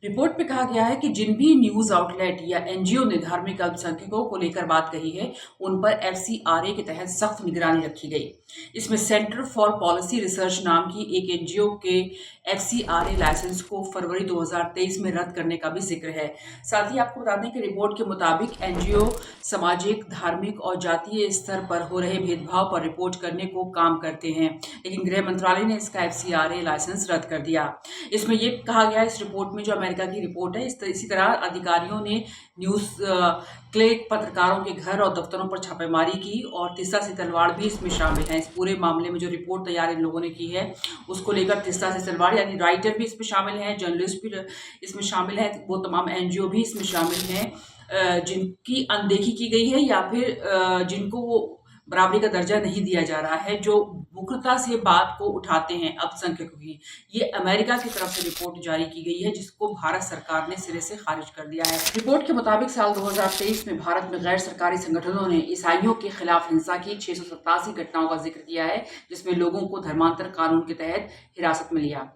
Report में कहा गया है कि जिन भी न्यूज आउटलेट या एनजीओ ने धार्मिक अल्पसंख्यकों को लेकर बात कही है, उन पर एफसीआरए के तहत सख्त निगरानी रखी गई। इसमें सेंटर फॉर पॉलिसी रिसर्च नाम की एक एनजीओ के एफसीआरए लाइसेंस को फरवरी 2023 में रद्द करने का भी जिक्र है। साथ ही आपको बता दें कि रिपोर्ट के मुताबिक एनजीओ सामाजिक, धार्मिक और जातीय स्तर पर हो रहे भेदभाव पर रिपोर्ट करने को काम करते हैं, लेकिन गृह मंत्रालय ने इसका एफसीआरए लाइसेंस रद्द कर दिया। इसमें यह कहा गया है इस रिपोर्ट में, जो अमेरिका की रिपोर्ट है, इसी तरह अधिकारियों ने न्यूज क्लिक पत्रकारों के घर और दफ्तरों पर छापेमारी की और तिस्सा से तलवाड़ भी इसमें शामिल है। इस पूरे मामले में जो रिपोर्ट तैयार इन लोगों ने की है उसको लेकर तिस्सा से तलवाड़ यानी राइटर भी इसमें शामिल हैं, जर्नलिस्ट भी इसमें शामिल है, वो तमाम एनजीओ भी इसमें शामिल हैं जिनकी अनदेखी की गई है या फिर जिनको वो बराबरी का दर्जा नहीं दिया जा रहा है, जो मुखरता से बात को उठाते हैं अल्पसंख्यकों की। ये अमेरिका की तरफ से रिपोर्ट जारी की गई है, जिसको भारत सरकार ने सिरे से खारिज कर दिया है। रिपोर्ट के मुताबिक साल 2023 में भारत में गैर सरकारी संगठनों ने ईसाइयों के खिलाफ हिंसा की 687 घटनाओं का जिक्र किया है, जिसमें लोगों को धर्मांतर कानून के तहत हिरासत में लिया।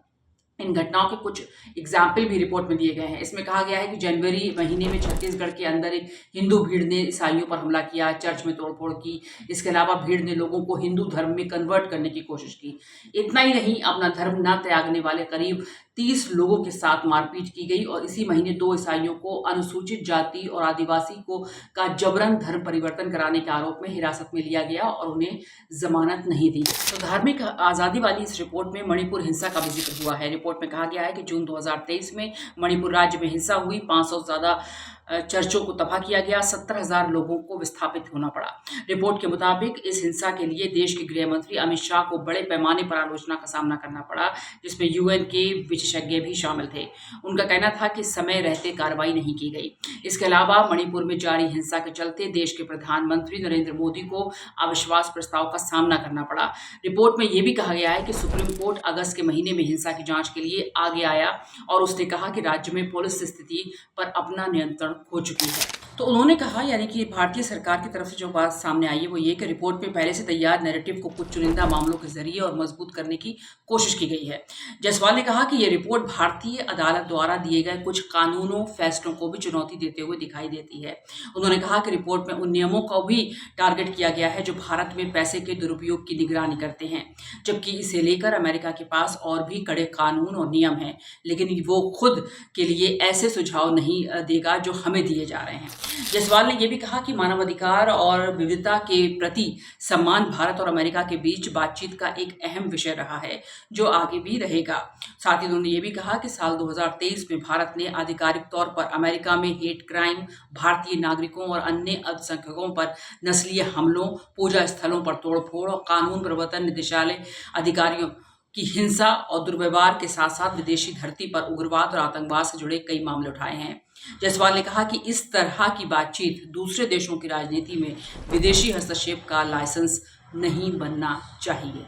इन घटनाओं के कुछ एग्जाम्पल भी रिपोर्ट में दिए गए हैं। इसमें कहा गया है कि जनवरी महीने में छत्तीसगढ़ के अंदर एक हिंदू भीड़ ने ईसाइयों पर हमला किया, चर्च में तोड़फोड़ की। इसके अलावा भीड़ ने लोगों को हिंदू धर्म में कन्वर्ट करने की कोशिश की। इतना ही नहीं, अपना धर्म न त्यागने वाले करीब 30 लोगों के साथ मारपीट की गई और इसी महीने 2 ईसाइयों को अनुसूचित जाति और आदिवासी को का जबरन धर्म परिवर्तन कराने के आरोप में हिरासत में लिया गया और उन्हें जमानत नहीं दी। तो धार्मिक आज़ादी वाली इस रिपोर्ट में मणिपुर हिंसा का भी जिक्र हुआ है। रिपोर्ट में कहा गया है कि जून 2023 में मणिपुर राज्य में हिंसा हुई, 500 से ज़्यादा चर्चों को तबाह किया गया, 70,000 लोगों को विस्थापित होना पड़ा। रिपोर्ट के मुताबिक इस हिंसा के लिए देश के गृह मंत्री अमित शाह को बड़े पैमाने पर आलोचना का सामना करना पड़ा, जिसमें यूएन के विशेषज्ञ भी शामिल थे। उनका कहना था कि समय रहते कार्रवाई नहीं की गई। इसके अलावा मणिपुर में जारी हिंसा के चलते देश के प्रधानमंत्री नरेंद्र मोदी को अविश्वास प्रस्ताव का सामना करना पड़ा। रिपोर्ट में यह भी कहा गया है कि सुप्रीम कोर्ट अगस्त के महीने में हिंसा की जांच के लिए आगे आया और उसने कहा कि राज्य में पुलिस स्थिति पर अपना नियंत्रण खो चुकी है। तो उन्होंने कहा, यानी कि भारतीय सरकार की तरफ से जो बात सामने आई है वो ये कि रिपोर्ट में पहले से तैयार नैरेटिव को कुछ चुनिंदा मामलों के जरिए और मजबूत करने की कोशिश की गई है। जायसवाल ने कहा कि ये रिपोर्ट भारतीय अदालत द्वारा दिए गए कुछ कानूनों फैसलों को भी चुनौती देते हुए दिखाई देती है। उन्होंने कहा कि रिपोर्ट में उन नियमों को भी टारगेट किया गया है जो भारत में पैसे के दुरुपयोग की निगरानी करते हैं, जबकि इसे लेकर अमेरिका के पास और भी कड़े कानून और नियम हैं, लेकिन वो खुद के लिए ऐसे सुझाव नहीं देगा जो हमें दिए जा रहे हैं। जायसवाल ने यह भी कहा कि मानवाधिकार और विविधता के प्रति सम्मान भारत और अमेरिका के बीच बातचीत का एक अहम विषय रहा है, जो आगे भी रहेगा। साथ ही उन्होंने ये भी कहा कि साल 2023 में भारत ने आधिकारिक तौर पर अमेरिका में हेट क्राइम, भारतीय नागरिकों और अन्य अल्पसंख्यकों पर नस्लीय हमलों, पूजा स्थलों पर तोड़फोड़ और कानून प्रवर्तन निदेशालय अधिकारियों की हिंसा और दुर्व्यवहार के साथ साथ विदेशी धरती पर उग्रवाद और आतंकवाद से जुड़े कई मामले उठाए हैं। जायसवाल ने कहा कि इस तरह की बातचीत दूसरे देशों की राजनीति में विदेशी हस्तक्षेप का लाइसेंस नहीं बनना चाहिए।